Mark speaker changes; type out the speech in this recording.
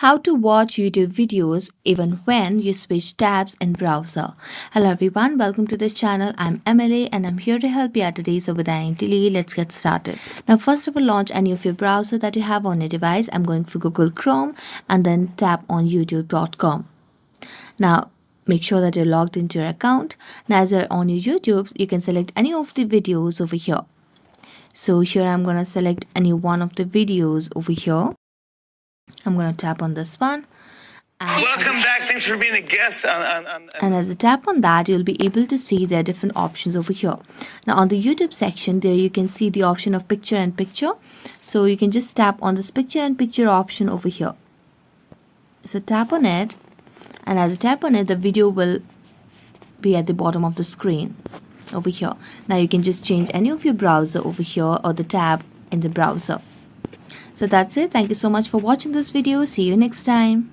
Speaker 1: How to watch YouTube videos even when you switch tabs in browser. Hello everyone, welcome to this channel. I'm Emily and I'm here to help you out today. So without any delay, let's get started. Now first of all, launch any of your browser that you have on your device. I'm going for Google Chrome and then tap on youtube.com. Now make sure that you're logged into your account. Now as you're on your YouTube, you can select any of the videos over here. So here I'm going to select any one of the videos over here. I'm going to tap on this one.
Speaker 2: Welcome back. Thanks for being a guest
Speaker 1: And as you tap on that, you'll be able to see there are different options over here. Now on the YouTube section, there you can see the option of picture in picture. So you can just tap on this picture in picture option over here. So tap on it, and as you tap on it, the video will be at the bottom of the screen over here. Now you can just change any of your browser over here or the tab in the browser. So that's it. Thank you so much for watching this video. See you next time.